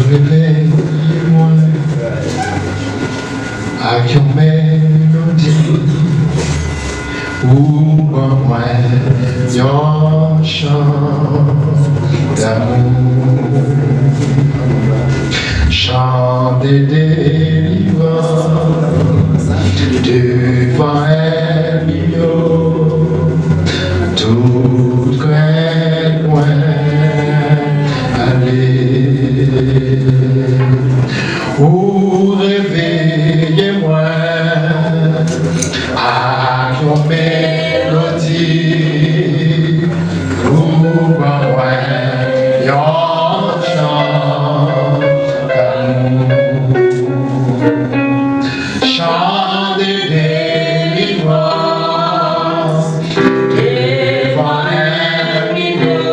Réveille-moi avec une mélodie ouvre-moi un chant d'amour, chant de délivrance devant un milieu, tout crainte loin aller. Oh, réveillez-moi avec une mélodie, ouvre-moi un chant d'amour, chant de délivrance devant un milieu,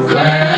crainte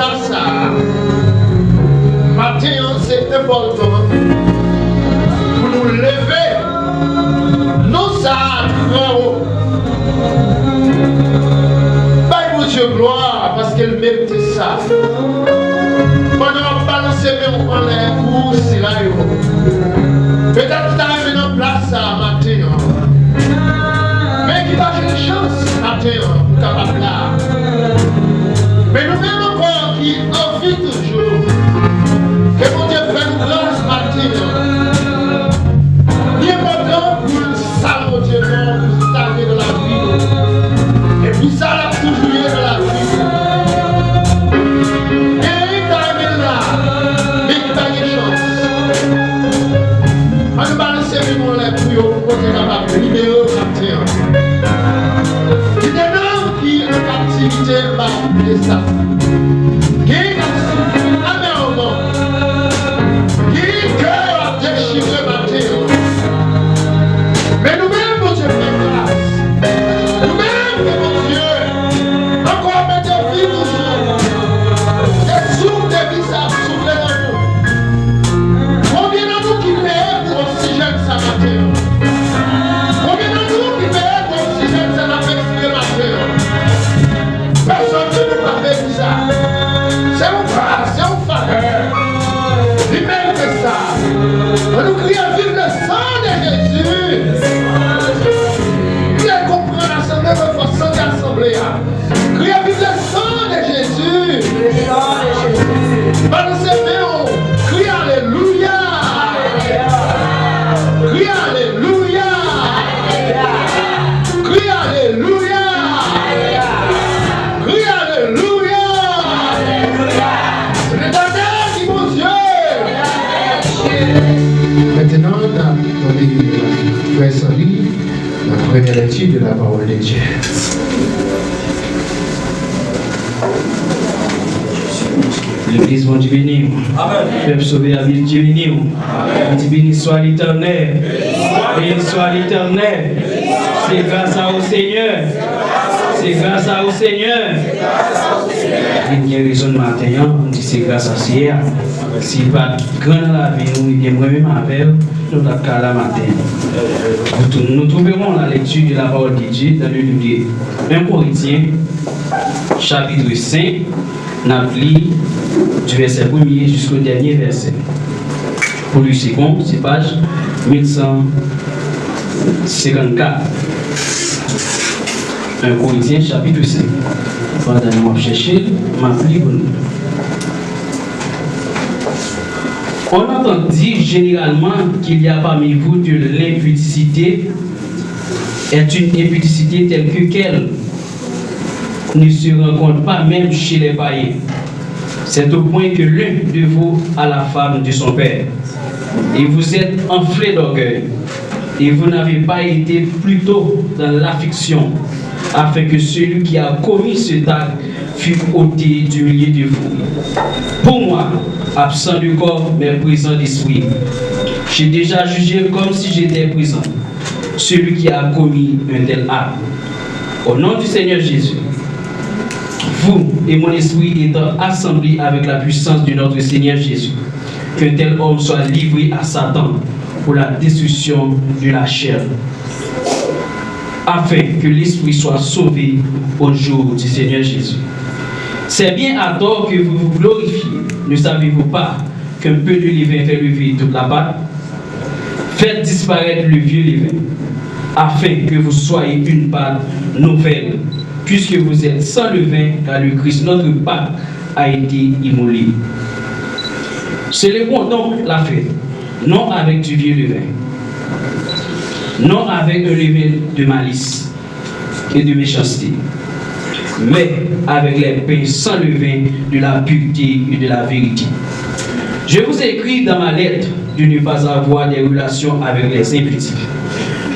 place. Matin, c'est important pour nous lever. Nous, ça, très haut. Bye, Dieu, gloire, parce qu'elle mérite ça. Pendant qu'on balance mes mains en l'air, pour c'est là. Peut-être que tu as mis en place ça matin. Mais qui va avoir une chance matin pour capable là. Mais nous-mêmes encore qui envie toujours que mon Dieu fait une grâce matin. Il est important pour le salut mon Dieu, pour stagner de la vie. Et pour ça, là, toujours de la vie. Et il t'a mis là, mais qui t'a une chance. On va balancer les mots là pour vous poser la barre, libérer matin. C'est un homme qui est en captivité par les saints. Qui est en captivité amèrement. Qui est cœur à déchirer matin. Mais nous-mêmes, mon Dieu, fait grâce. Nous-mêmes, mon Dieu, encore mettre vie toujours. Des souffles de vie, ça souffle dans nous. Combien de nous qui payent pour oxygène ça matin? Combien de nous qui payent pour oxygène ça matin? Personne ne nous a fait ça. C'est un frère, c'est un faveur. Il mérite ça. On nous crie à vivre le sang de Jésus. Qui a compris l'assemblée de façon d'assemblée. Crie à vivre le sang de Jésus. Le sang de Jésus. Par nous aimer, crie Alléluia. Crie Alléluia. Crie Alléluia. Crie Alléluia. C'est l'éternel qui mon Dieu. Maintenant, dans les frères Soli, la première lecture de la parole de Dieu. L'Église va Dieu bénir. Peuple sauvé à vie Dieu bénir. Béni soit l'Éternel. Béni soit l'Éternel. C'est grâce au Seigneur. C'est grâce au Seigneur. Il y a raison de matin, on dit c'est grâce à Seigneur. Si pas grand dans la vie, nous y même avec nous avons qu'à la matin. Nous trouverons la lecture de la parole de Dieu dans le livre de 1 Corinthiens, chapitre 5, nous lisons du verset 1er jusqu'au dernier verset. Pour le second, c'est page 1154. 1 Corinthiens, chapitre 5. Pendant que nous cherchons, je pour nous. On entend dire généralement qu'il y a parmi vous de l'impudicité, est une impudicité telle qu'elle ne se rencontre pas même chez les païens. C'est au point que l'un de vous a la femme de son père. Et vous êtes enflé d'orgueil. Et vous n'avez pas été plutôt dans l'affliction, afin que celui qui a commis cet acte fût ôté du milieu de vous. Pour moi, absent du corps, mais présent d'esprit, j'ai déjà jugé comme si j'étais présent celui qui a commis un tel acte. Au nom du Seigneur Jésus, vous et mon esprit étant assemblés avec la puissance de notre Seigneur Jésus, qu'un tel homme soit livré à Satan pour la destruction de la chair, afin que l'esprit soit sauvé au jour du Seigneur Jésus. C'est bien à tort que vous vous glorifiez. Ne savez-vous pas qu'un peu de levain fait lever toute la pâte? Faites disparaître le vieux levain, afin que vous soyez une pâte nouvelle, puisque vous êtes sans levain, car le Christ, notre Pâque, a été immolé. Célébrons donc la fête, non avec du vieux levain, non avec un levain de malice et de méchanceté, mais avec les pains sans levain de la pureté et de la vérité. Je vous ai écrit dans ma lettre de ne pas avoir des relations avec les impudiques,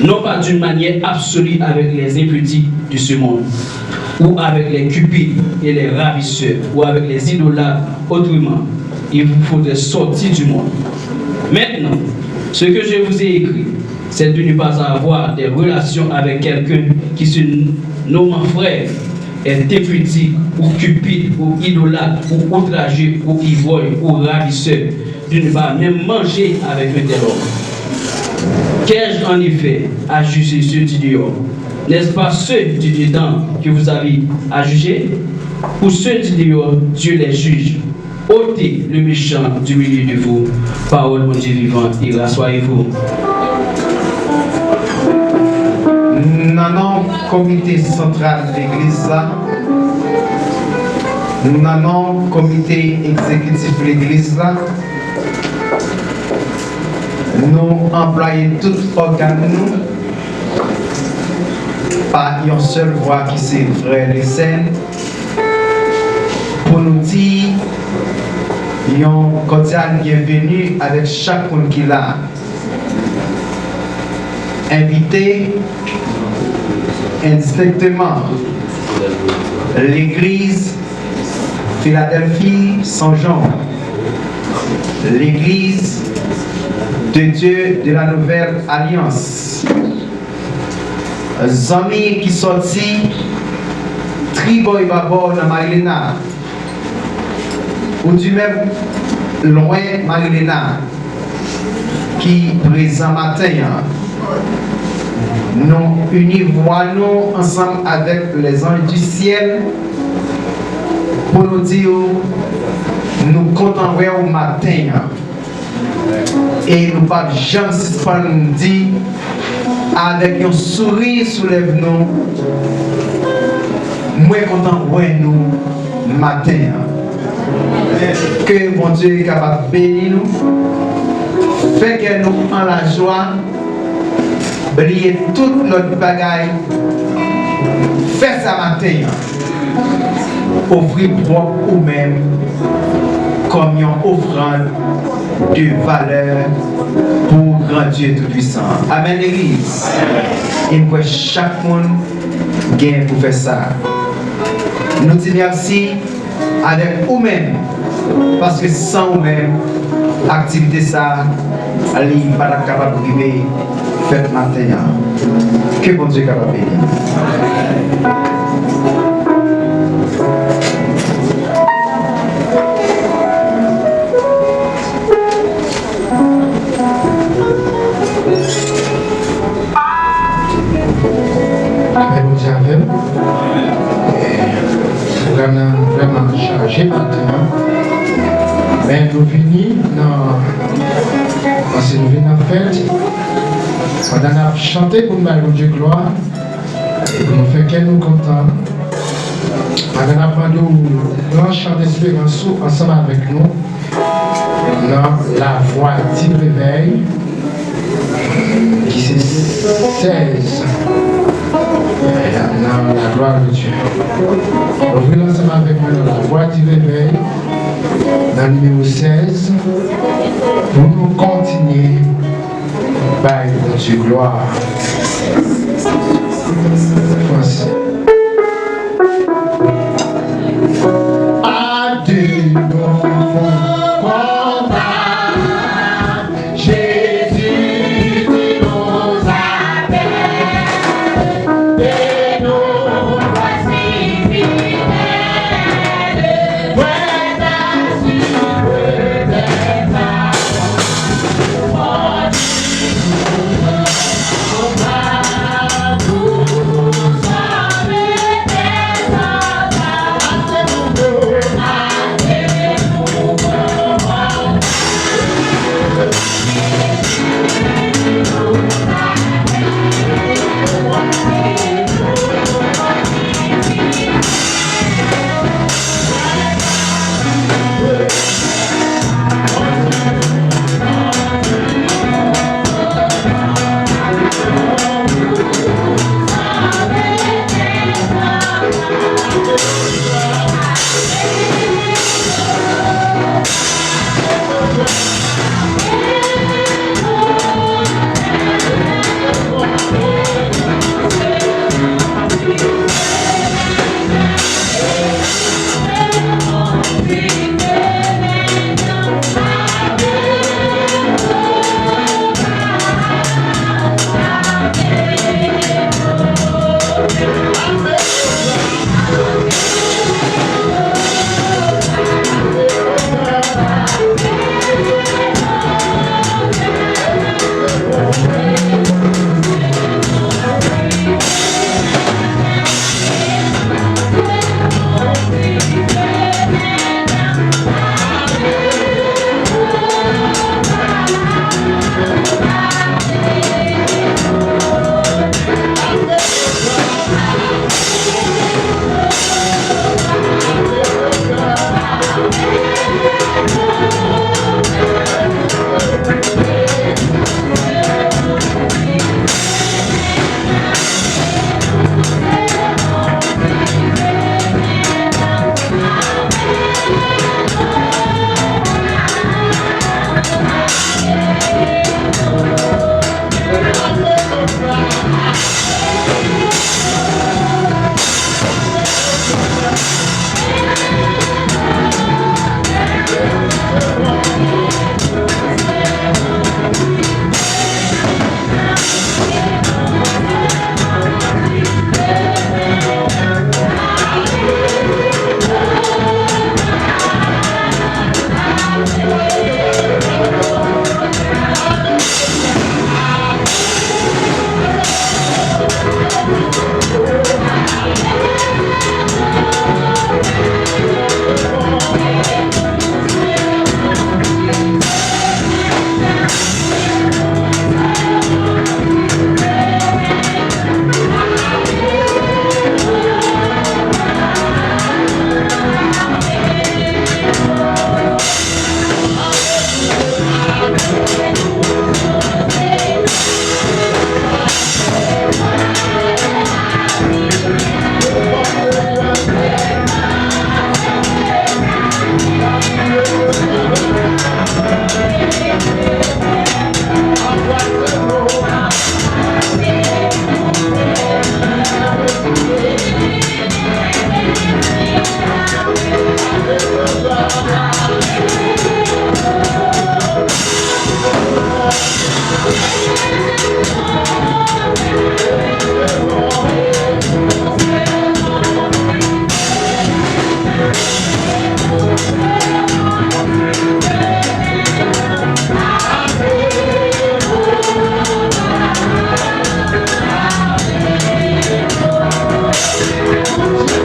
non pas d'une manière absolue avec les impudiques de ce monde, ou avec les cupides et les ravisseurs, ou avec les idolâtres. Autrement, il vous faudrait sortir du monde. Maintenant, ce que je vous ai écrit, c'est de ne pas avoir des relations avec quelqu'un qui se nomme frère est impudique, ou cupide, ou idolâtre, ou outrageux, ou ivrogne, ou ravisseur, de ne pas même manger avec un tel homme. Qu'ai-je en effet à juger ceux du dehors? N'est-ce pas ceux du dedans que vous avez à juger? Ou ceux du dehors, Dieu les juge. Ôtez le méchant du milieu de vous. Parole mon Dieu vivant, et rassoyez-vous. Dans le comité central de l'église, dans le comité exécutif de l'église, nous employons tout organe par une seule voix qui c'est frère les scènes pour nous dire un cordial bienvenue avec chacun qui l'a invité indistinctement l'église Philadelphie Saint-Jean, l'église de Dieu de la Nouvelle Alliance, amis qui sorti Triboy Babor dans Marilena, ou du même loin Marilena, qui présent matin, nous unissons ensemble avec les anges du ciel pour nous dire nous comptons au matin et nous pas jamais suspendre nous dire avec un sourire soulève nous moins content ouais nous matin que mon Dieu est capable de bénir nous fait que nous en la joie oublier toute notre bagaille fait ça matin offrir propre ou même comme une offrande de valeur pour grand Dieu Tout-Puissant. Amen l'église. Et pour chaque monde gagne pour faire ça. Nous disons merci avec vous-même parce que sans vous-même, l'activité ça, elle n'est pas capable de vivre fait matin. Que bon Dieu est capable de bénir. Vraiment chargé maintenant. Mais nous venons parce que nous venons en fête. On a chanté pour nous Dieu gloire et pour nous faire qu'elle nous contents. On a demandé au grand chant d'espérance ensemble avec nous dans la voix du réveil qui c'est 16. Dans la gloire de Dieu. On venons ensemble avec nous dans la voix du réveil, dans le numéro 16, pour nous continuer par Dieu gloire. Voici. À Dieu combat, Jésus nous appelle. Thank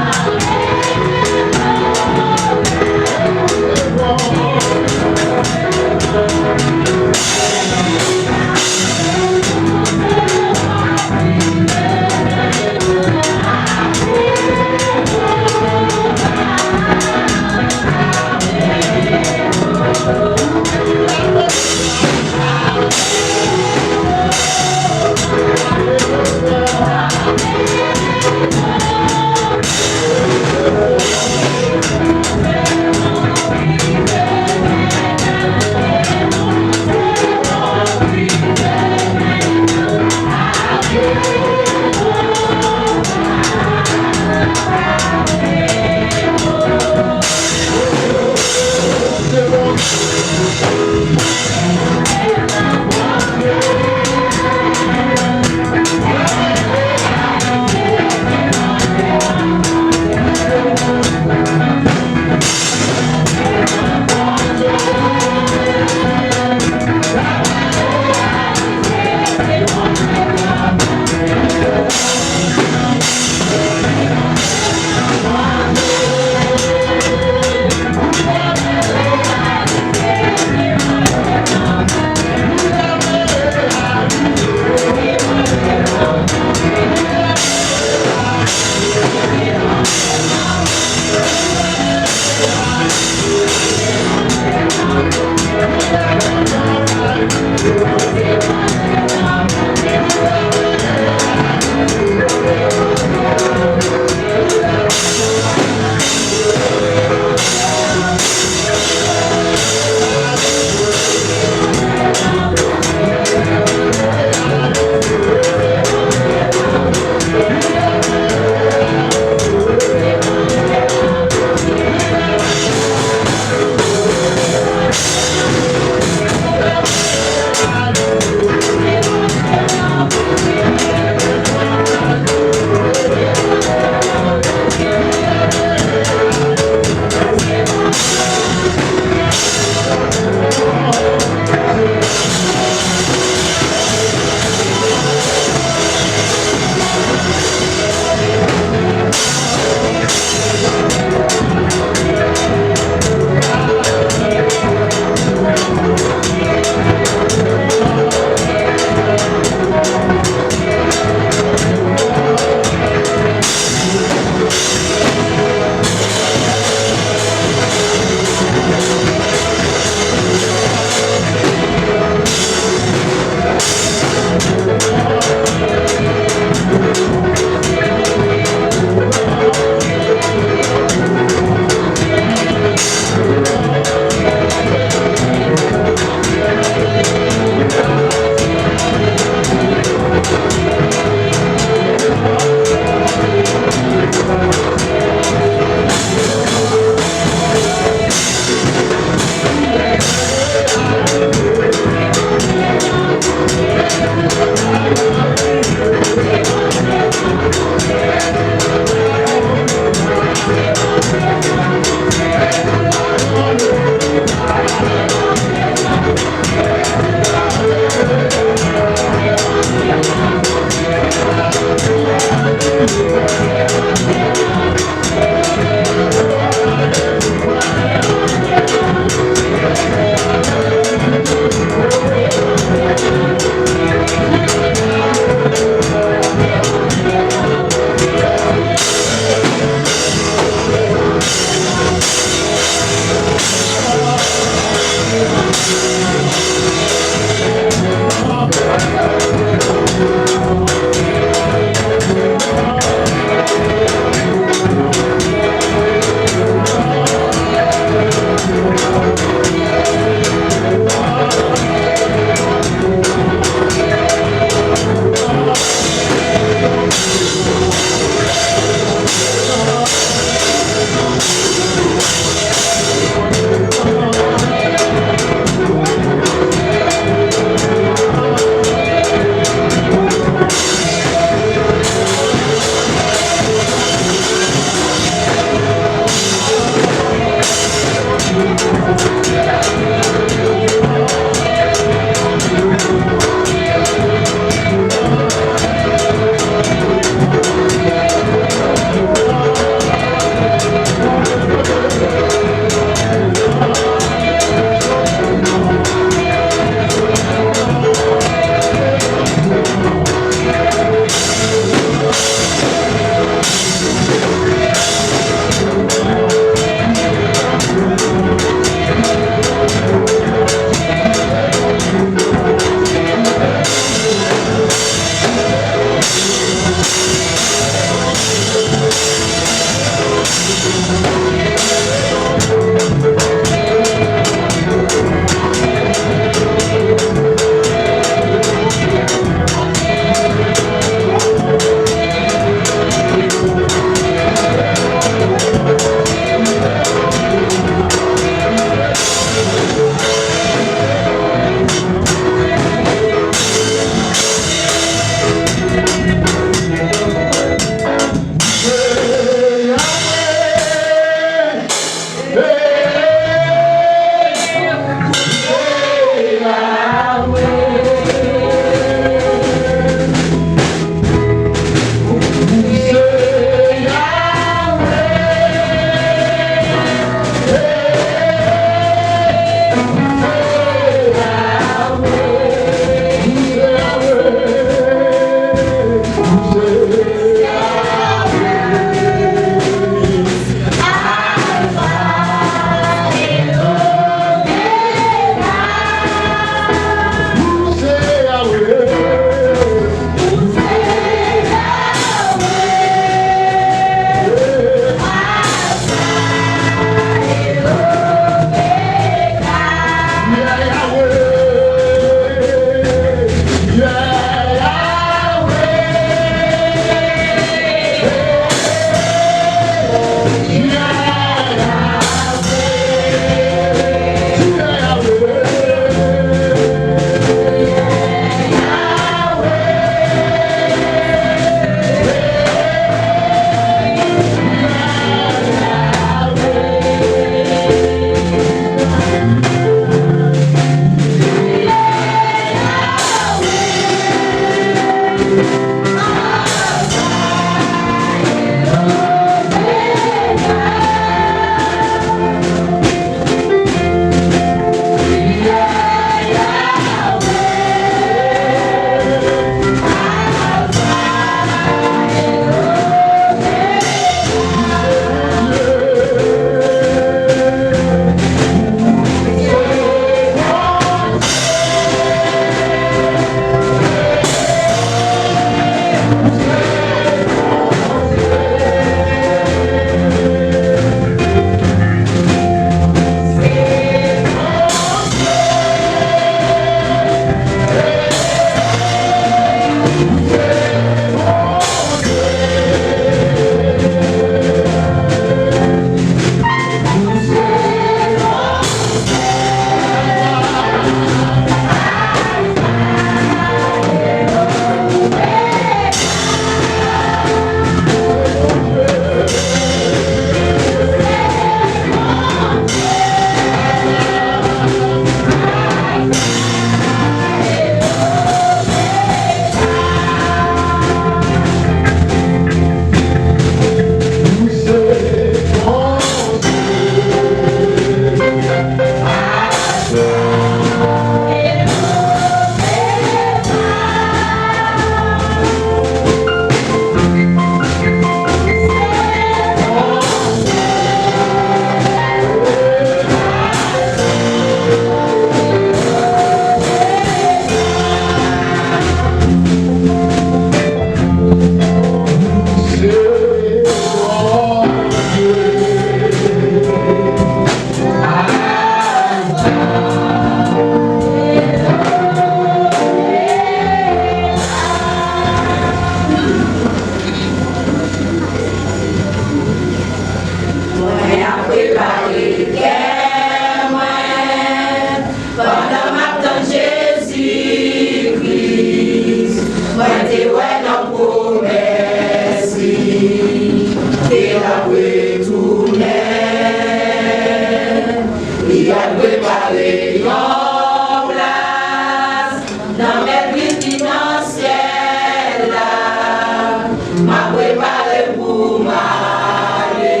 préparé en place dans mes vies financières là, m'a préparé pour m'aller,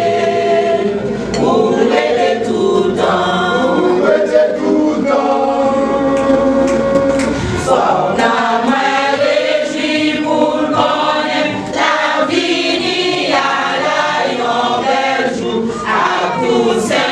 pour m'aider tout le temps, pour m'aider tout le temps. Soit on a moins régi pour connaître la vie ni à la yon bel jour, à tous ces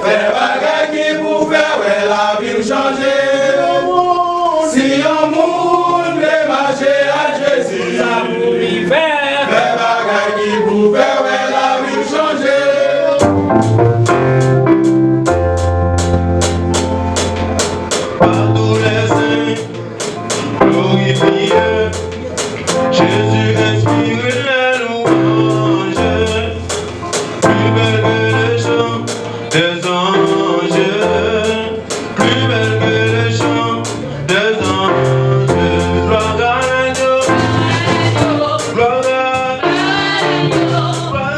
Fais bagaille qui faire ouais, la vie changer. Si on veut marcher à Jésus, ça pour lui faire. Faire bagaille qui pour faire ouais, la vie changer. Par tous les saints, glorifiez Jésus, inspire les louanges. Plus belle que les chants des anges, plus belle que les chants des anges. Gloire à Dieu, gloire à Dieu, gloire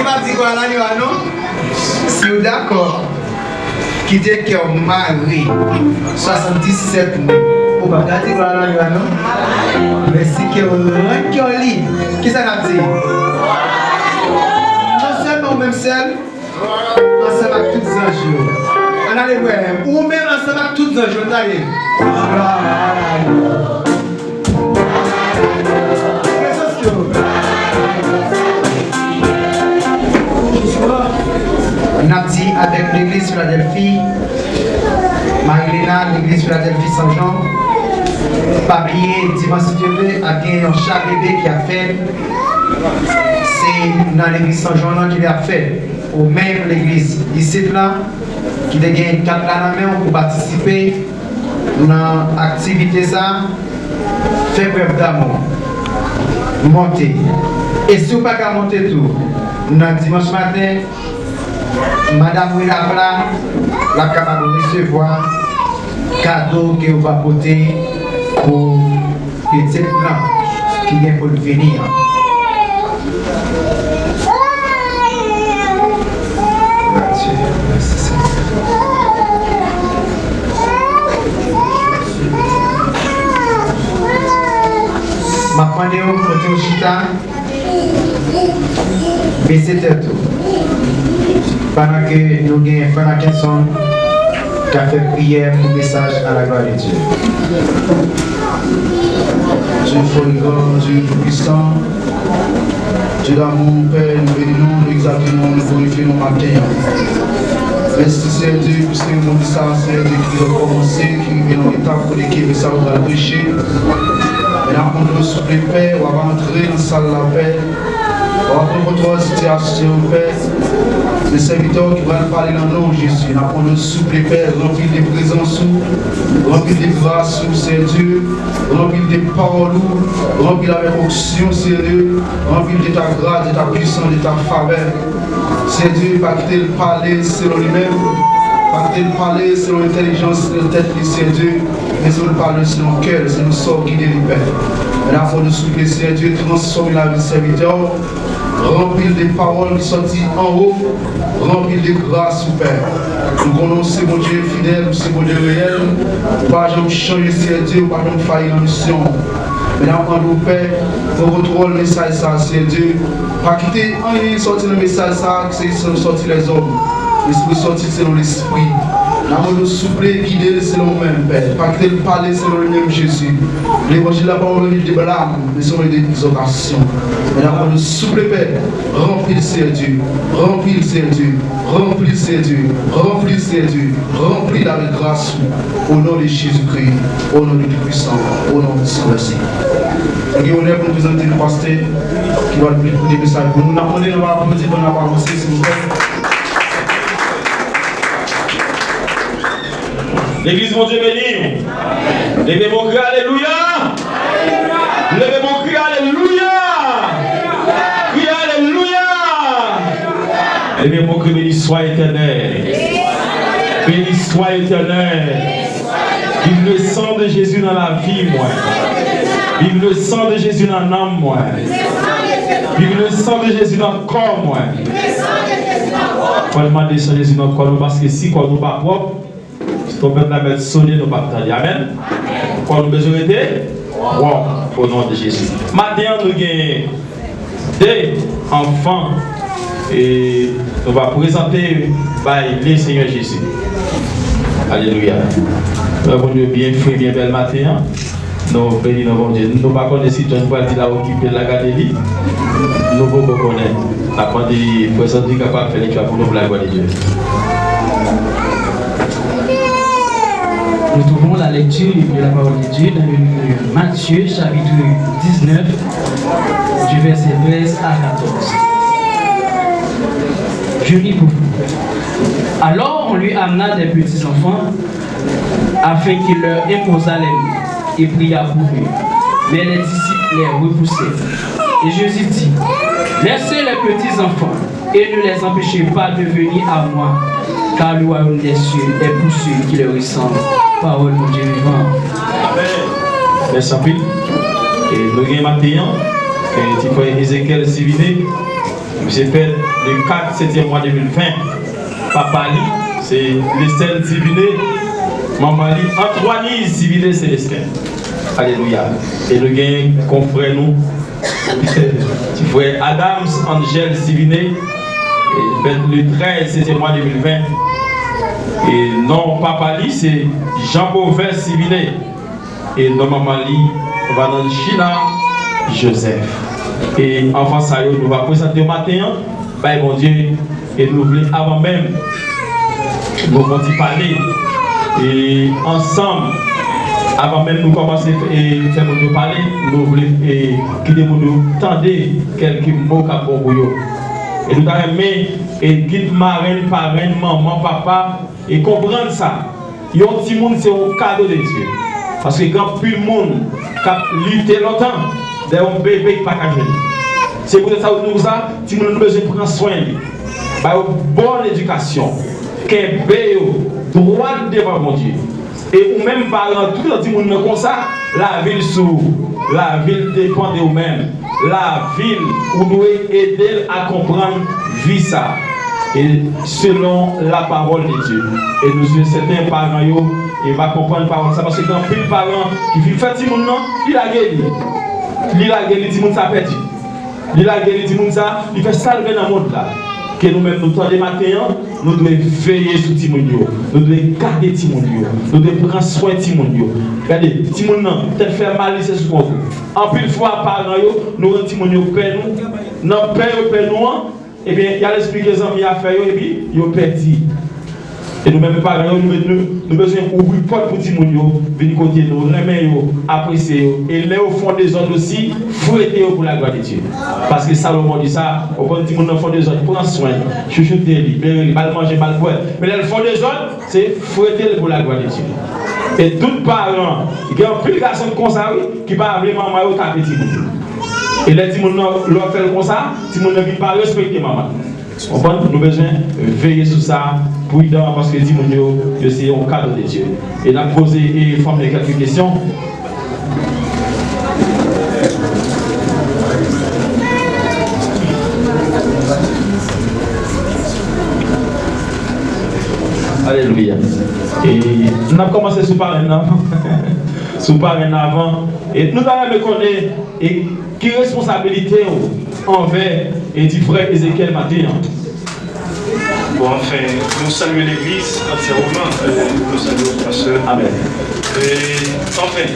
pas dit quoi là, non? Si vous êtes d'accord, quittez que vous marié 77 mois. Vous ne pouvez pas dire quoi là, non? Mais si vous êtes en ligne, qui ça n'a dit? Non seulement même seul, ensemble avec tous les anges. On allait voir, ou même ensemble avec tous les anges, on allait. On a dit avec l'église Philadelphie, Marilena, l'église Philadelphie Saint-Jean, papier, dimanche Dieu a gagné un chat bébé qui a fait. C'est dans l'église Saint-Jean qu'il a fait. Ou même l'église ici là, qui a gagné 4 ans pour participer dans l'activité ça, fait preuve d'amour. Monter. Et si vous ne pouvez pas monter tout, dans dimanche matin, Madame Willabla, la capable de recevoir cadeau que vous va porter pour petit plan qui vient pour venir. Ma pandéo côté au chita, baissez tête tout. Pendant que nous avons Frère Kinson qui a fait prière pour le message à la gloire de Dieu. Dieu forgant, Dieu tout-puissant, Dieu d'amour, Père, nous bénissons, nous exaltons, nous glorifions nos matins. Merci Seigneur Dieu, puisque nous avons dit ça, Seigneur Dieu, qui a commencé, qui est dans l'étape pour l'équipe, mais ça va le prêcher. Maintenant, on nous souffle Père, on va entrer dans la salle de la paix. On va prendre votre situation, Père. Les serviteurs qui vont parler dans le nom de Jésus. Nous avons nous souffle Père, rempli de présence, rempli de grâce, Seigneur Dieu, rempli de paroles, rempli avec onction, Seigneur Dieu, rempli de ta grâce, de ta puissance, de ta faveur. Seigneur Dieu, pas quitter le palais selon lui-même. Pas quitter le palais selon l'intelligence, selon la tête, Seigneur Dieu, mais selon le palais, selon le cœur, selon le sort guidé du Père. Maintenant, il faut nous souffler, Seigneur Dieu, transformer la vie de serviteur, remplir des paroles qui sortent en haut, remplir de grâce, Père. Nous connaissons mon Dieu fidèle, c'est mon Dieu réel, pas jamais changer, Seigneur Dieu, pas jamais faillir en mission. Maintenant, quand nous Père, pour retrouver le message, ça, Seigneur Dieu, pas quitter, en sortir le message, ça, c'est sortir les hommes. L'esprit sorti selon l'esprit. Nous nous souffler, guider selon nous-mêmes, Père. Pas que parler selon le même Jésus. L'évangile n'a pas envie de blâme, mais selon des exhortations. Maintenant, nous souffler, Père. Remplis le Seigneur Dieu. Remplis le Seigneur Dieu. Remplis le Seigneur Dieu. Remplis le Seigneur Dieu. Remplis avec grâce. Au nom de Jésus-Christ. Au nom du puissant. Au nom de son merci. Donc, on est pour nous présenter le pasteur qui va nous dire des messages. Nous n'avons pas de dire qu'on n'a pas avancé, s'il vous plaît. L'église, mon Dieu béni. Levez mon cri, alléluia. Levez mon cri, alléluia. Cri, alléluia. Levez mon cri, béni soit éternel. Béni soit éternel. Vive le sang de Jésus dans la vie, moi. Vive le sang de Jésus dans l'âme, moi. Vive le sang de Jésus dans le corps, moi. On va demander sur Jésus dans le corps, parce que si quoi nous pas propre, on peut la mettre sonner nos batailles. Amen. Quoi nous besoin d'aider? Wow. Au nom de Jésus. Maintenant, nous avons des enfants et on va présenter le Seigneur Jésus. Alléluia. Nous avons bien fait, bien bel matin. Nous bénissons notre Dieu. Nous ne pas connaître si tu vas dire occuper la galerie. Nous ne pouvons pas connaître. Après, il faut être capable de faire les choses pour nous pour la gloire de Dieu. Nous trouvons la lecture de la parole de Dieu dans le livre de Matthieu, chapitre 19, du verset 13 à 14. Je lis pour vous. Alors on lui amena des petits enfants afin qu'il leur imposât les mains et pria pour eux. Mais les disciples les repoussèrent. Et Jésus dit, laissez les petits enfants et ne les empêchez pas de venir à moi, car le royaume des cieux est pour ceux qui leur ressemblent. Parole de Dieu vivant. Amen. Merci. Et nous avons maintenant, et tu vois Ézéchiel Siviné, J'ai fait le 4 7e mois 2020. Papa Li, c'est Lestelle Diviné. Maman Li, Antoine Diviné Célestin. Alléluia. Et le gain confrère nous. Tu frère Adams Angel Diviné. Le 13 7e mois 2020. Et non, Papa Li, c'est Jean Beauvais Diviné. Et non, Maman Li, Vanan China Joseph. Et enfin, ça, nous va présenter au matin, ben mon Dieu, et nous voulons avant même, nous allons y parler. Et ensemble, avant même nous commencer à faire nous parler, nous voulons quitter nous tendre quelques mots à vous. Et nous allons et guide marraine, parraine, maman, papa, et comprendre ça. Et un petit monde, c'est un cadeau de Dieu. Parce que quand plus le monde a lutté longtemps, c'est un bébé qui n'a pas jouer. C'est pour ça que nous avons besoin de prendre soin de lui. Une bonne éducation, qu'un droit devant mon Dieu. Et ou même parents, tout le monde comme ça, la ville sous, la ville dépend de vous-même. La ville où nous devons aider à comprendre vie ça. Et selon la parole de Dieu. Et nous sommes certains parents, ils vont comprendre la parole. Parce que quand les parents qui vivent faire petit monde, il a gagné. Il a gagné, il a perdu. Il a gagné, il fait salver dans le monde là. Que nous-mêmes, nous sommes des matins, nous devons veiller sur Timonio. Nous devons garder Timonio. Nous devons prendre soin de Timonio. Regardez, Timonio, peut-être faire mal, c'est ce qu'on veut. En plus de fois, parents, nous rendons Timonio père nous. Dans le père nous, eh bien, il y a l'esprit que les amis à faire, et puis, ils ont perdu. Et nous-mêmes, parents, nous avons besoin d'ouvrir la porte pour Timonio, venir côté nous, remettre, apprécier, et là au fond des autres aussi, fouetter pour la gloire de Dieu. Parce que Salomon dit ça, au fond Timonio, au fond des autres, prends soin, chouchouter, libérer, mal manger, mal boire. Mais là, le fond des autres, c'est fouetter pour la gloire de Dieu. Et tous les parents, il y a plus de garçons comme ça, qui parlent vraiment maman au taper Timonio. Et les Timonio, leur fait comme ça, Timonio ne vient pas respecter maman. Nous avons besoin de veiller sur ça, prudent, parce que Timonio, c'est un cadre de Dieu. Et nous avons posé et formulé quelques questions. Alléluia. Et nous avons commencé sous parler avant. Sous parler avant. Et nous avons reconnu et qui responsabilité envers et du frère Ézéchiel Matin. Bon, enfin, nous saluons l'église entièrement, nous saluons le pasteur. Amen. Et enfin,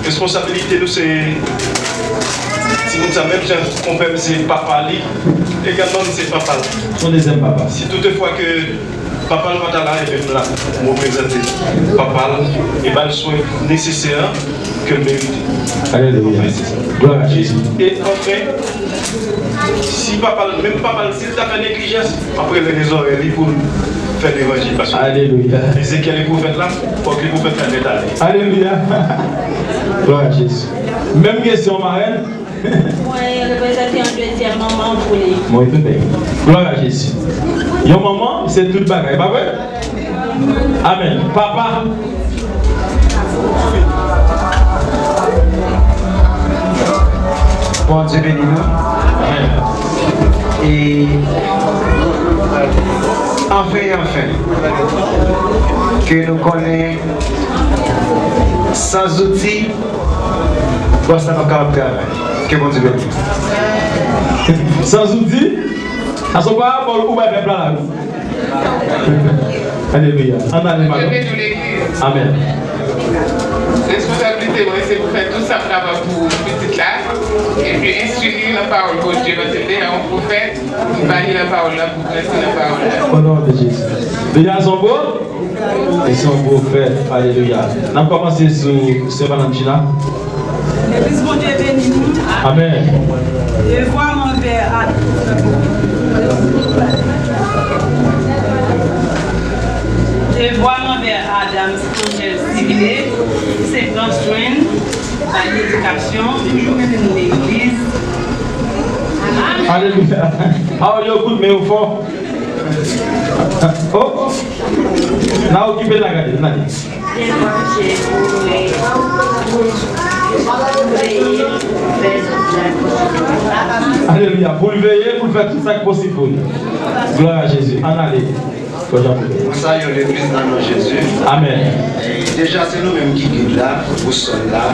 responsabilité, nous, c'est. Si nous savons même qu'on peut, c'est Papa Li, également, c'est Papa. Son deuxième papa. Si toutefois que Papa va là, et bien là, pour me présenter Papa, et bien le soin nécessaire que le mérite. Alléluia. Gloire à Jésus. Et enfin, si Papa, même Papa, s'il t'a fait négligence, après les oreilles pour faire l'évangile. Alléluia. Et c'est quel est vous faites là, pour que vous faites un détail. Alléluia. Gloire à Jésus. Même question, marraine. Moi, représenter un deuxième maman pour les. Moi, tout est. Gloire à Jésus. Yon maman, c'est toute bagaille, pas vrai? Amen. Papa. Bon Dieu bénis nous. Amen. Et enfin, que nous connaissons sans outils, pour ça nous capable. Que bon Dieu bénisse. Sans outils, à ce moment-là, on va faire plein là. Alléluia. Amen. Responsabilité, c'est pour faire tout ça pour petite là, et puis instruire la parole de Dieu. Parce que un prophète, il va lire la parole là pour presser la parole là. Au nom de Jésus. Déjà, ils sont beaux? Ils sont beaux, frère. Alléluia. On va commencer sur Mme Gina. L'église, mon Dieu, bénis nous. Amen. Je vois mon père. Je vois mon père Adam Angel Civilé, c'est prendre soin à l'éducation de l'église. Alléluia. Ah, il y a beaucoup de mais au fond. Oh, n'a occupé la garde, n'a dit. Alléluia, pour le veiller, pour faire tout ça possible. Gloire à Jésus. En allez. Ça y est, l'église dans le Jésus. Amen. Et déjà, c'est nous-mêmes qui guidons là, vous sommes là,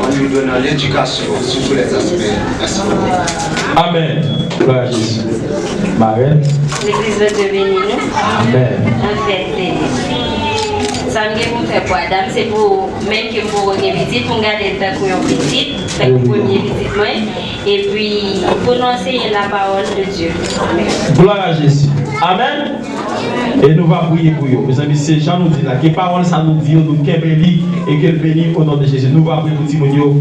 en nous donnant l'éducation sur tous les aspects. Merci beaucoup. Amen. Gloire à Jésus. Marraine. L'église de Dieu bénit nous. Amen. En fait, ça me fait pour Adam, c'est pour même que pour une visite, pour garder le temps pour une visite, c'est pour une visite, et puis pour nous enseigner la parole de Dieu. Amen. Gloire à Jésus. Amen. Et nous allons prier pour vous. Mes amis, c'est Jean nous dit là, que parole ça nous dit, nous qu'elle bénit et qu'elle bénit au nom de Jésus. Nous allons prier pour Timonio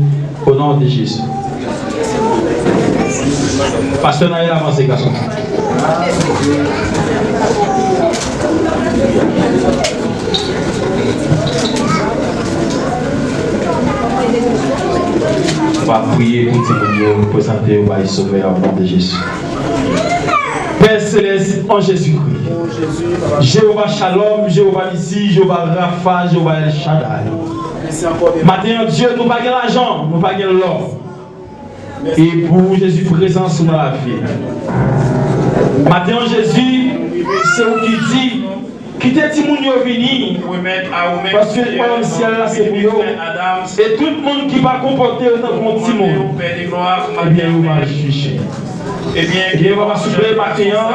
au nom de Jésus. Pasteur Naël, avancez, garçon. On va prier pour Timonio, nous présenter au bail sauveur au nom de Jésus. Père Céleste, en Jésus-Christ. Jéhovah Shalom, Jéhovah Nissi, Jéhovah Rapha, Jéhovah El Shaddai. Maintenant, Dieu, nous pas l'argent, nous pas l'or. Et pour Jésus présence dans la vie. Maintenant, Jésus, c'est où qui dit, quittez Timounio vini, parce que le ciel là c'est pour eux. Et tout le monde qui va comporter autant comme Timon, eh bien, il va juger. Eh bien, Dieu va souffler maintenant,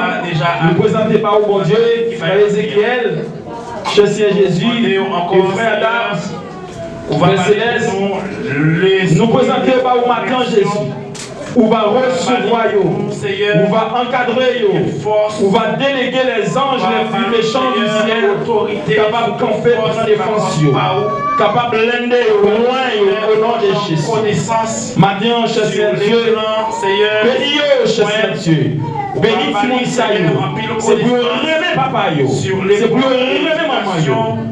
nous présenter par au bon Dieu, frère Ézéchiel, cher Seigneur Jésus, et frère Adam, frère Céleste, nous présenter par au matin Jésus. On va recevoir, on va encadrer, on va déléguer les anges les plus méchants du ciel, capables de camper en défense, capables de l'aider loin au nom de Jésus. Maintenant, cher Seigneur Dieu, bénis, cher Seigneur Dieu. Bénis Timon Isaïe. C'est pour rêver papa, c'est pour rêver maman,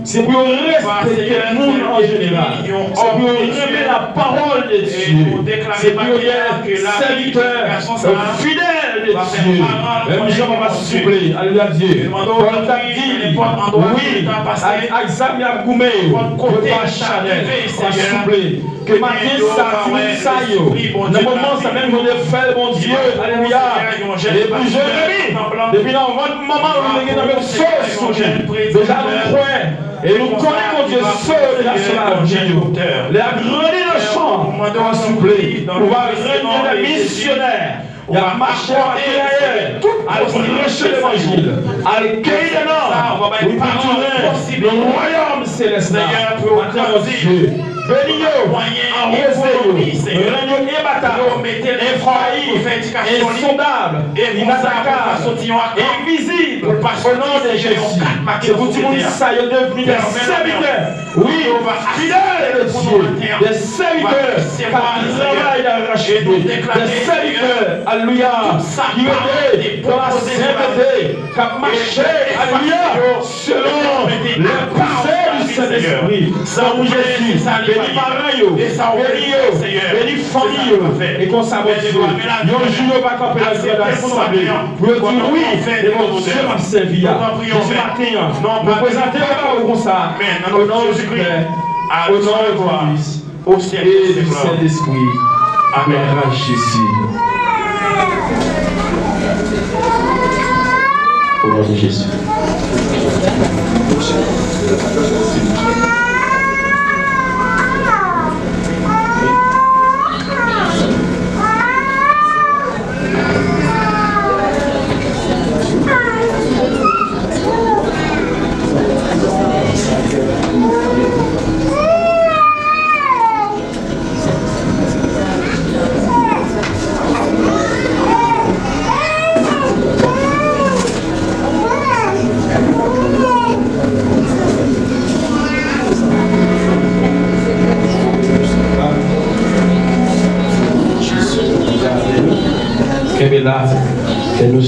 c'est pour respecter le monde en général, c'est pour rêver la parole de Dieu, c'est pour être serviteur fidèle de Dieu. Même Jean va souffler, alléluia Dieu. Paul t'a dit, oui, avec Xamia Goumé, que pas Chanel, va souffler. Que matin ça finit ça, dans le moment ça même on est fait, mon Dieu, alléluia. Et puis Jérémie, depuis dans votre maman, on est dans le sauce, déjà nous croyons. Et nous connaissons mon Dieu seul déjà sur la vie. Les agrandis de champ, on va souffler. On va revenir des missionnaires. Il y a marché à prêcher l'évangile, à cueillir les noms, pour tourner le royaume céleste. Maintenant, Dieu, bénis-nous, arrosez-nous, règne imbattable, effrayé, insondable, inattaquable, invisible, au nom de Jésus. C'est pour tout le monde, ça y est devenu des serviteurs. Oui, fidèles de Dieu, des serviteurs qui travaillent d'arracher, des serviteurs. Alléluia, qui était dans la sainteté, qui a marché, alléluia, selon les pensées du Saint-Esprit. Sans Jésus, bénis Marie, bénis famille, et qu'on s'abonne Dieu. Nous ne pas camper la vie de l'Assemblée. Pour dire oui, et mon Dieu m'a servi. Jésus matin, nous présentons comme ça, au nom de Jésus-Christ, au nom de Christ, au ciel et du Saint-Esprit. Amen. Jésus. Au nom de Jésus. Là, et nous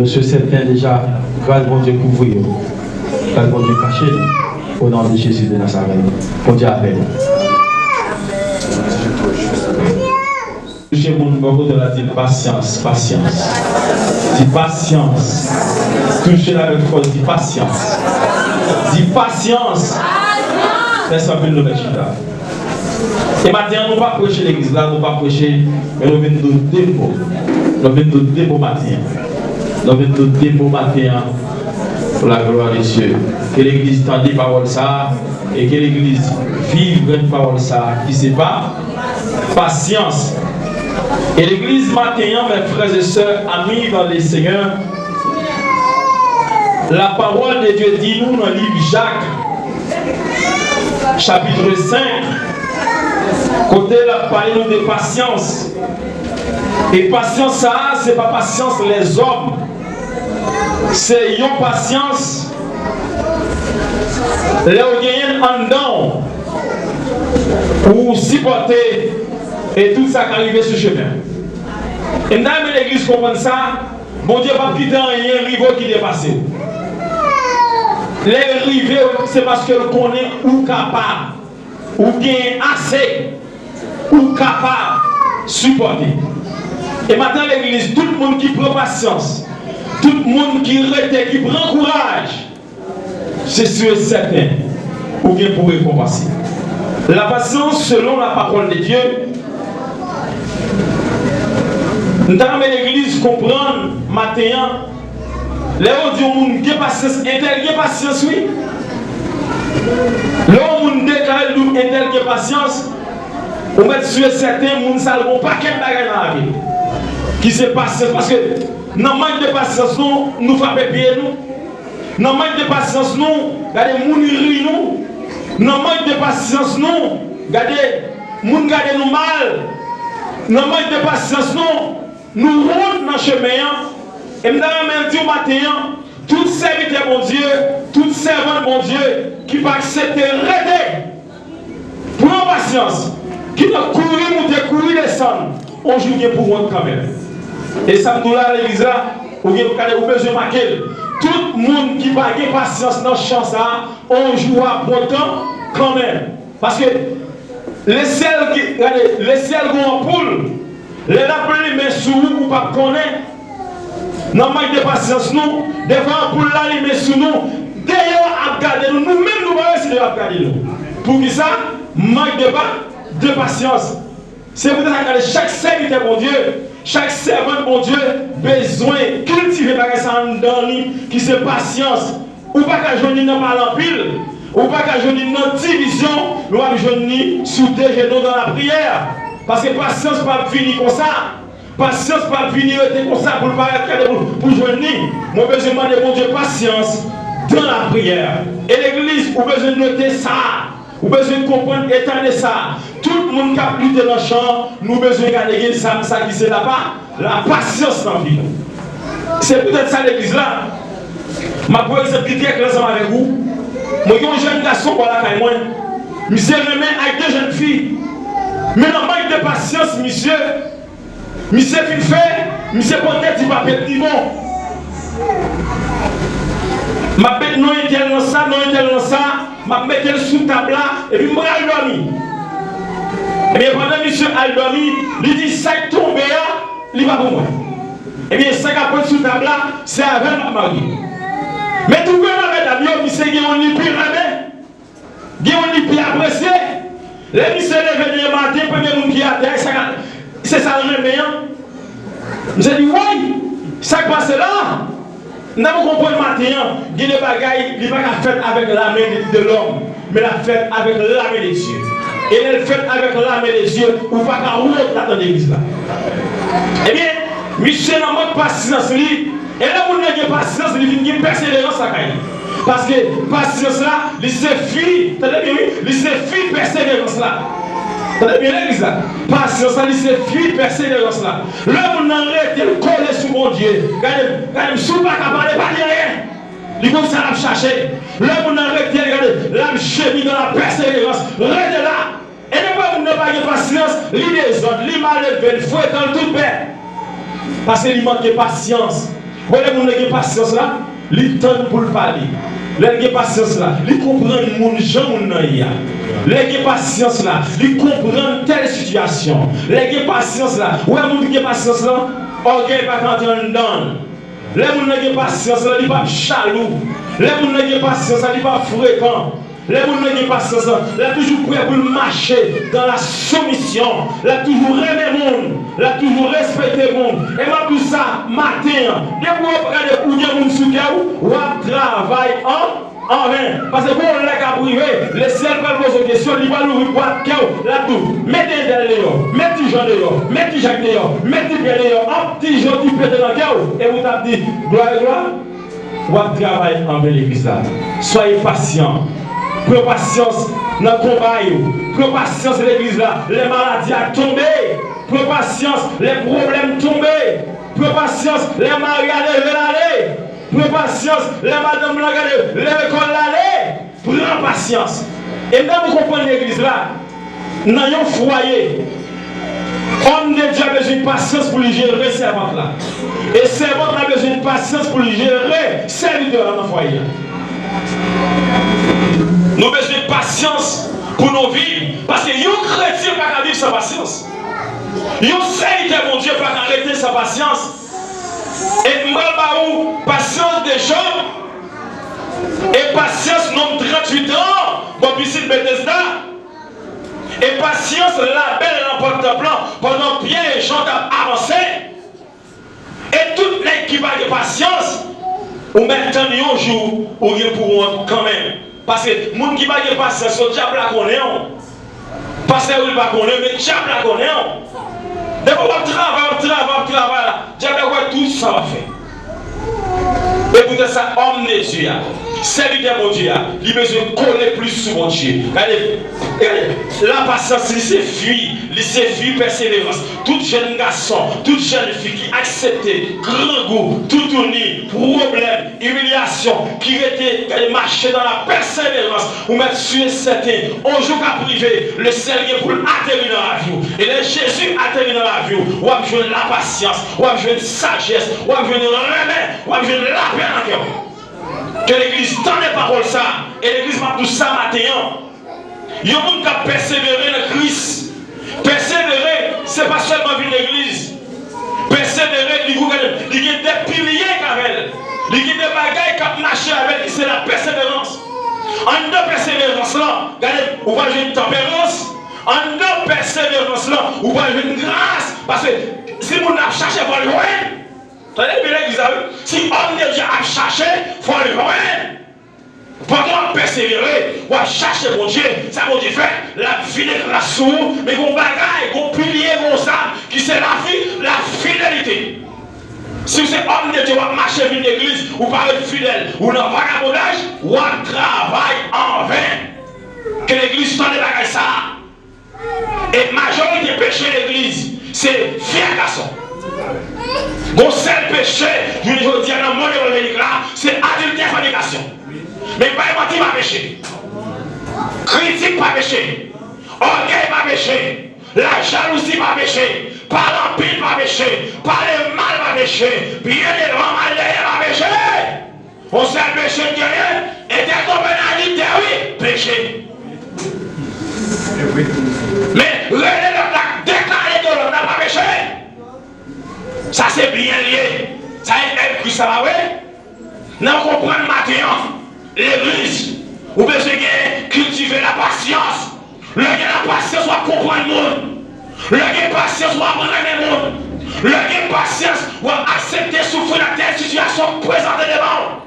sommes certains déjà, grâce à Dieu couvrir, grâce à Dieu caché, au nom de Jésus de Nazareth. Bon Dieu appelle. Chez mon numéro de la dit patience, patience. Dis patience. Touchez la avec force, dis patience. Dis patience. Fais un peu de chita. Et maintenant, nous ne pas prêcher l'église là, nous ne pas prêcher, mais nous venons de démos. Nous venons de démos matin. Nous venons de démos matin pour la gloire de Dieu. Que l'église tende les paroles ça et que l'église vive une parole ça qui ne sait pas. Patience. Et l'église matin, mes frères et sœurs, amis dans les seigneurs, la parole de Dieu dit nous dans le livre Jacques, chapitre 5, côté la parole de patience. Et patience, ça, c'est pas patience les hommes, c'est une patience, les gagnants en dedans, pour supporter et tout ça qui arrive sur le chemin. Et dans l'église comprend ça, bon Dieu va quitter rien, riveau qui dépasse. Les rivés, c'est parce que vous connaissez ou capable, ou bien assez, ou capable de supporter. Et maintenant l'église, tout le monde qui prend patience, tout le monde qui rete, qui prend courage, c'est sûr et certain, ou bien pour récompenser. La patience, selon la parole de Dieu, nous avons l'église comprendre matin. Là on dit on a patience, intel patience oui. Là on déclare nous intel patience, on met sur certains moun ça bon paquet de bagages dans la vie. Qui se passe parce que dans manque de patience nous frappons pied nous. Dans manque de patience nous, regardez moun ri nous. Dans manque de patience nous, regardez moun garder nous mal. Dans manque de patience nous roulons dans le chemin. Et nous avons dit au matin, tout serviteur bon Dieu, tout servant bon Dieu, qui va accepter rester, prends patience, qui ne courir monter, courir descendre, on joue bien pour moi quand même. Et ça nous l'a l'église là, ou bien vous besoin de marquer. Tout le monde qui va avoir patience dans ce champ, on joue à bon temps quand même. Parce que les ciels qui ont en poule, les lapins les sous ou pas connaître. Dans le manque de patience, nous, devant pour l'allumer sur nous, d'ailleurs, à garder nous, nous-mêmes, nous allons essayer de garder nous. Pour qui ça? Manque de patience. C'est pour ça que chaque serviteur, mon Dieu, chaque servant, mon Dieu, besoin de cultiver ça dans lui, qui c'est patience. Ou pas qu'à joindre dans mal en pile, ou pas qu'à joindre dans division, nous allons joindre sous des genoux dans la prière. Parce que patience pas finir comme ça. Patience pas venir comme ça pour joindre. Moi, besoin de demander, mon Dieu, patience dans la prière. Et l'église, vous besoin de noter ça. Vous besoin de comprendre, étendre ça. Tout le monde qui a lutté dans le champ, nous besoin de garder ça qui c'est là-bas. La patience dans la vie. C'est peut-être ça l'église là. Ma pour expliquer ensemble avec vous. Moi, j'ai un jeune garçon pour la caille, moi. Monsieur remet avec deux jeunes filles. Mais dans le manque de patience, monsieur. Monsieur fin fait, monsieur peut-être il va perdre du bon. Ma bête non est dans ça, ma mettre sous table là, et puis moi elle dormi. Et bien pendant monsieur elle dormi, il dit ça tombe là, il va pour moi. Et bien ça qui sous table là, c'est avec ma mari. Mais tout le monde avec la monsieur qui on y pire qui on y pire apprécié. Les monsieur levé le matin, premier monde qui a terre, c'est ça le réveillant. Je dis, oui, ça qui passe là. Nous avons compris le matin, il y a des bagailles, il n'est pas fait avec la main de l'homme, mais la fait avec la main des dieux. Et elle fait avec la main des dieux, ou pas qu'à rouler dans l'église là. Eh bien, monsieur n'a pas de patience, et là, vous n'avez pas de patience, il vient de persévérance à Caïn. Parce que patience là, il suffit, il suffit persévérance là. T'as bien l'église là. Patience, il suffit persévérance là. Là, on arrête de coller sur mon Dieu. Regardez, sous pas capable de parler rien. Il faut que ça l'a cherché. Là, on arrête de regarder, l'a chemin dans la persévérance. Restez là. Et ne pas vous n'avez pas de patience, l'idée autres, l'idée mal élevé, il faut être dans toute paix. Parce qu'il manque de patience. Vous voyez, vous n'avez pas de patience là, il tente pour le parler. Les patience là, ils comprennent mon gens les patience là, ils comprennent telle situation. Les patience là, ouais mon patience là, orgueil pas quand on donne. Les gens n'ont pas patience, ils ne sont pas jaloux. Les gens n'ont pas patience, ils ne sont pas fréquents. Les gens n'ont pas patience, ils sont toujours prêts pour marcher dans la soumission. Ils sont toujours aimé le monde. Ils sont toujours respecté le monde. Et moi, tout ça, matin, dès que vous regardez où il y a des gens sur vous travaillez en vain. Parce que pour les cas privés, les seuls qui posent des questions, ils vont nous répondre là-tout. Mettez dehors, mettez Jean dehors, mettez Jacques dehors, mettez Pierre dehors, un petit Jean qui pète dans le cœur. Et vous avez dit, gloire et gloire, vous travaillez en vain l'église là. Soyez patients. Prenez patience dans le combat. Prenez patience l'église là. Les maladies ont tombé. Prenez patience, les problèmes tombés. Prenez patience, les mariages veulent aller. Prenez patience, les madames regardez, les écoles l'aller. Prenez patience. Et même vous comprenez l'église là, dans un foyer, on a déjà besoin de patience pour gérer ces servantes là. Et servantes a besoin de patience pour gérer serviteurs dans le foyer. Nous avons besoin de patience pour nos vies. Parce que les chrétiens ne peuvent pas vivre sans patience. Les serviteurs, mon Dieu, ne peuvent pas arrêter sa patience. Et nous avons patience des gens. Et patience, nom 38 ans, pour piscine Bethesda. Et patience, la belle remporte le plan pendant Pierre et Jean ont avancé. Et tout le monde qui va de patience, ou maintenant un jour, ou bien pour honte quand même. Parce que les gens qui va de patience, le diable la connaît. Parce qu'il ne va pas connaître, mais le diable la connaît. Dès qu'on va travailler, le diable va tout ça va faire. Écoutez ça, homme de Dieu, serviteur de Dieu, il a besoin de coller plus sur mon Dieu. Regardez, la patience, c'est fuir persévérance. Tout jeune garçon, toute jeune fille qui accepte grand goût, tout tourné, problème, humiliation, qui était marcher dans la persévérance, ou mettre sur certain, on joue qu'à privé, le Seigneur pour atterrir dans la vie. Et là, Jésus atterrit dans la vie, ou a besoin de la patience, ou a besoin de sagesse, ou a besoin de remède, ou a besoin de la paix en cœur. Que l'église tend les paroles ça, et l'église m'a tout ça matin. Il y a des gens qui ont persévéré dans Christ. Persévérer, ce n'est pas seulement vivre l'église. Persévérer, il y a des piliers avec elle. Il y a des bagailles qui ont marché avec elle, c'est la persévérance. En deux persévérance là, regardez, on va jouer une tempérance. En deux persévérance là, on va jouer une grâce. Parce que si on a cherché pour le loin, si on a déjà cherché, il faut le loin. Pendant persévérer, on va chercher mon Dieu, ça va Dieu fait la vie de grâce, mais qu'on bagaille, qu'on pilier, qu'on ça, qui c'est la fidélité. Si vous êtes homme de Dieu, vous marchez dans l'église, vous parlez fidèle, ou dans le vagabondage, vous travaillez en vain. Que l'église soit des bagailles ça. Et majorité péché de l'église, c'est fier garçon. Mon seul péché, je veux dire dans le monde évangélique là, c'est adultère, fornication. Mais pas mentir, pas péché. Critique, pas péché. Orgueil, pas péché. La jalousie, pas péché. Parler en pile, pas péché. Parler mal, pas péché. Bien devant, mal derrière, pas péché. On sait le péché de rien. Et dès qu'on peut adultère, oui, péché. Mais déclarer que l'on n'a pas péché. Ça c'est bien lié. Ça est que ça va, oui. Nous comprenons maintenant. L'église, vous besoin de cultiver la patience. Le gain de la patience soit comprendre le monde. Le gain de patience soit apprendre le monde. Le gain de patience soit accepter souffrir dans telle situation présentée devant.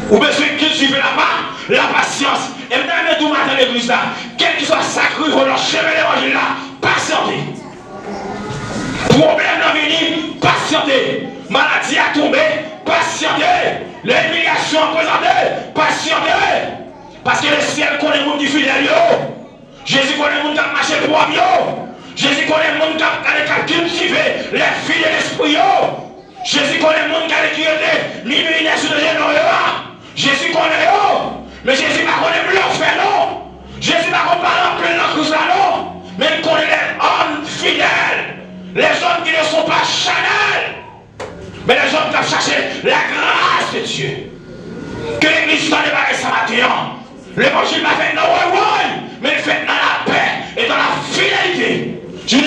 Vous besoin de cultiver la patience. Et maintenant, tout matin l'église là, quel qu'il soit sacré pour leur chemin d'évangile là, patientez. Problème dans venir, patientez. Maladie a tombé, patientez. L'humiliation présentée, patientez. Parce que le ciel connaît le monde qui fidèle. Jésus connaît le monde qui a marché pour eux. Jésus connaît le monde qui a cultivé les filles de l'esprit. Jésus connaît le monde qui a cultivé minuit sur le génome. Jésus connaît eux. Mais Jésus ne connaît plus leur fait, non. Jésus n'a pas parlé en plein non. Mais il connaît les hommes fidèles. Les hommes qui ne sont pas charnels. Mais les hommes qui ont cherché la grâce de Dieu. Que l'église soit débarrassée ce matin. L'évangile m'a fait dans le mais il fait dans la paix et dans la fidélité. Je dis,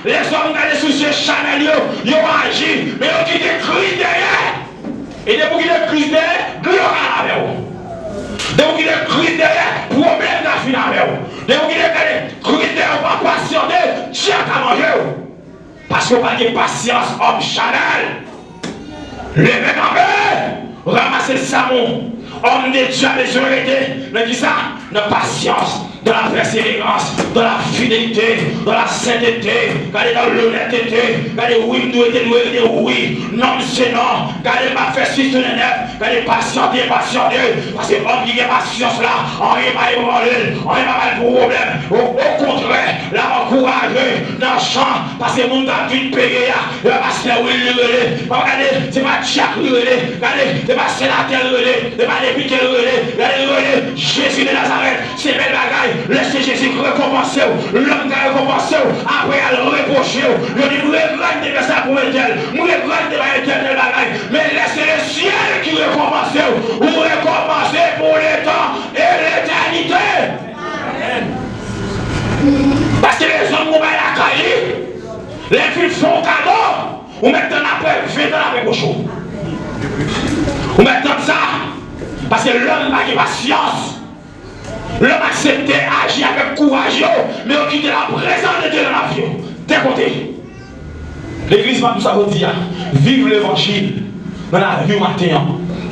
les hommes regardent sous ce Chanel, ils ont agi, mais ils ont quitté Christ derrière. Et depuis qu'ils ont Christ derrière, gloire avec vous. Depuis qu'ils ont Christ derrière, problème n'a fini avec vous. Depuis qu'ils ont Christ derrière, on va patienter, Dieu a mangé. Parce qu'on n'a pas de patience, homme Chanel. Levez en paix, ramassez le savon. Homme de Dieu a besoin d'aider. Mais qui ça? De patience, de la persévérance, de la fidélité, de la sainteté, regardez dans l'honnêteté, regardez oui, nous étions oui, non, c'est non, regardez ma fait 6 de 9, regardez patienter, parce que l'homme qui a patience là, on n'est pas ébranlé, on n'est pas mal de problème, au contraire, là, on encourage dans le champ, parce que le monde a dû payer, parce que oui, regardez, c'est pas Tchak, regardez, c'est pas sénateur, c'est pas député, regardez, Jésus de Nazareth, c'est belle bagaille. Laissez Jésus récompenser, l'homme qui a récompensé, après elle reprocher, je dis, nous regrette de ça pour éternel, nous regrette de l'éternel bagaille, mais laissez le ciel qui récompense, vous récompensez pour le temps et l'éternité. Parce que les hommes, vous voyez la caille, les filles font cadeau, vous mettez après 20 ans avec vos choses. Vous mettez ça, parce que l'homme n'a pas patience. L'homme accepté, agit avec courage, mais on quitte la présence de Dieu dans la vie. D'un côté, l'église va nous avoir dit, vive l'évangile dans la vie matin.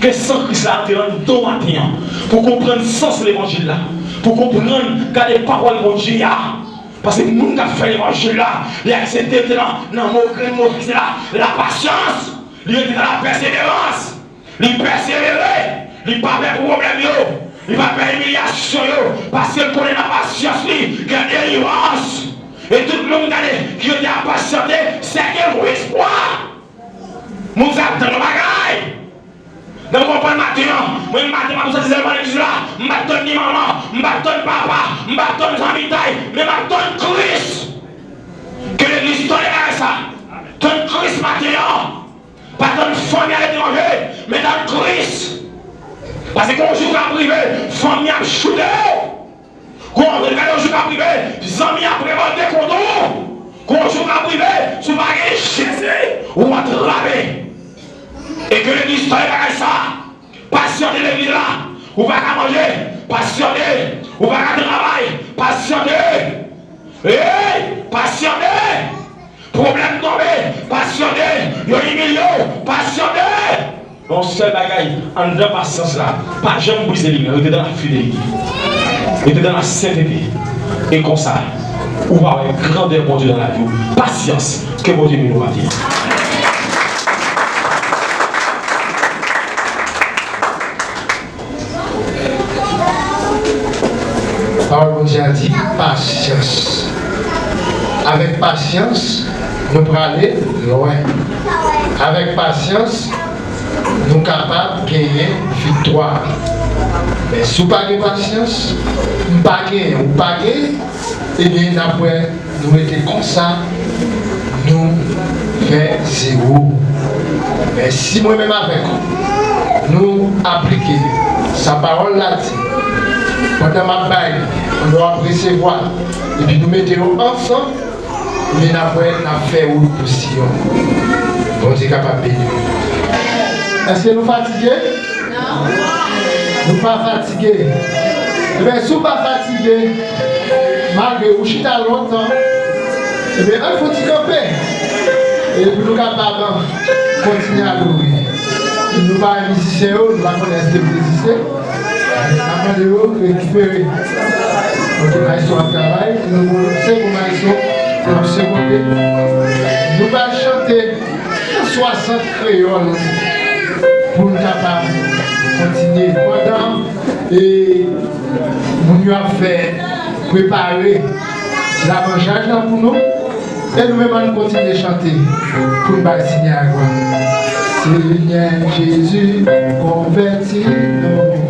Que sans Christ là, dans le matin, pour comprendre le sens de l'évangile là, pour comprendre quand les paroles de Dieu. Parce que le monde qui a fait l'évangile là, il a accepté dans le mot Christ là, la patience, il était dans la persévérance, il persévérait, il n'a pas de problème. Il va faire humiliation parce qu'il connaît la patience, il y a des délivrance. Et tout le monde qui a patienté, c'est quel espoir. Nous attendons le bagaille. Dans mon matin, moi, je suis là, je m'attends ni maman, je m'attends papa, je m'attends famille, mais je m'attends Christ. Que l'église tolère ça. Donne Christ matin. Pas dans une famille à l'étranger, mais dans Christ. Parce que quand on joue à privé, famille a chuté. Quand on joue à privé, les amis a préventé contre nous. Quand on joue à privé, si vous n'avez pas ou attrapé. Et que l'église soit ça. Patientez l'église là. Vous n'avez pas manger. Patientez. Vous n'avez pas travail. Patientez. Patientez. Problème tombé. Patientez. Il y a un million. Patientez. Mon seul bagaille, en deux patience là, pas jamais briser les lignes, il était dans la fidélité, il était dans la sainteté. Et comme ça, on va avoir une grandeur pour Dieu dans la vie. Patience, que mon Dieu nous va dire. Parole de Dieu a dit patience. Avec patience, nous pouvons aller loin. Avec patience, nous sommes capables de gagner victoire. Mais si vous n'avez pas de patience, vous ne pouvez pas gagner, et bien après, nous mettons comme ça, nous faisons zéro. Mais si moi-même avec nous appliquons sa parole là, pendant ma baille, on doit recevoir, et puis nous mettons ensemble, mais après, nous faisons une position. On est capable de bénir. Est-ce que nous fatigués? Non. Nous ne sommes pas fatigués. Eh bien, si nous ne sommes pas fatigués, malgré que nous sommes longtemps, eh bien, il faut y camper. Et puis nous sommes capables de continuer à louer. Nous ne sommes pas musiciens, nous ne connaissons pas les musiciens. Nous avons récupérer notre maïsson à travail. Nous avons 5 maïssons pour seconder. Nous allons chanter 60 créoles. Pour nous capables de continuer pendant et nous avons fait préparer la mangeage pour nous et nous-mêmes nous continuer de chanter pour nous signer à gloire. Seigneur Jésus, convertis-nous.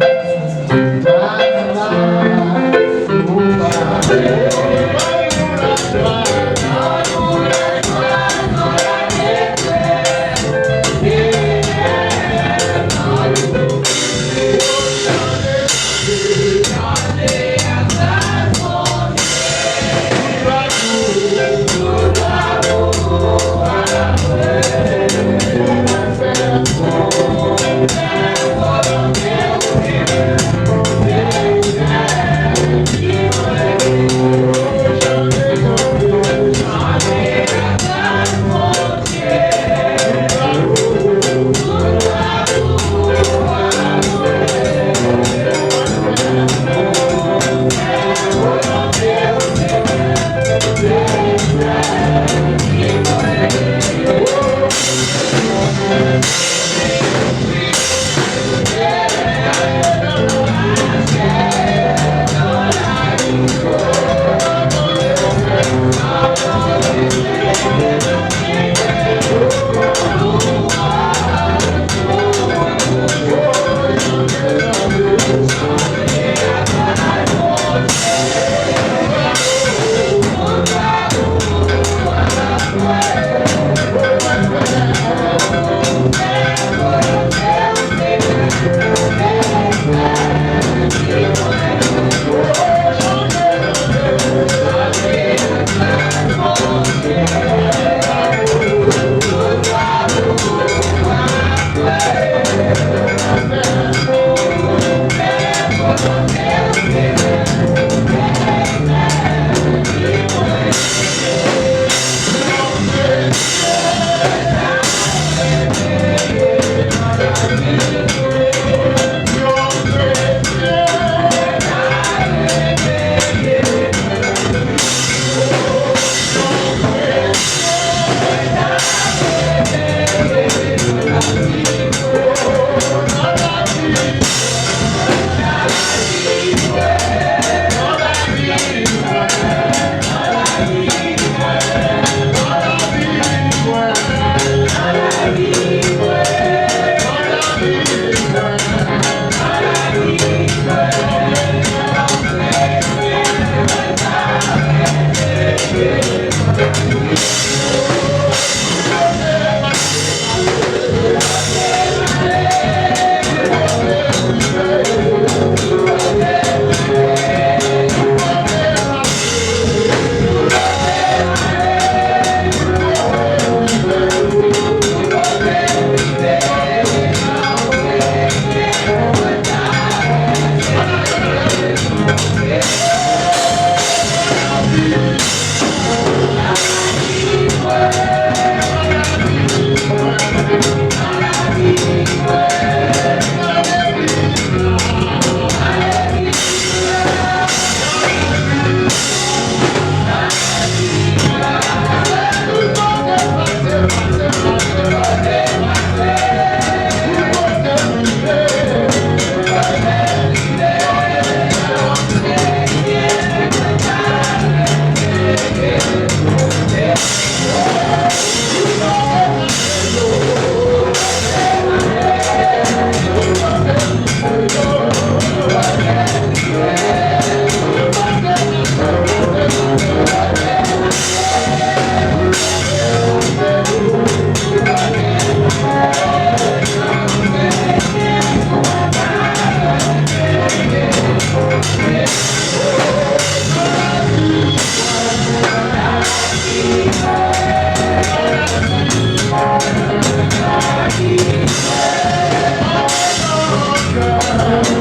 Yeah.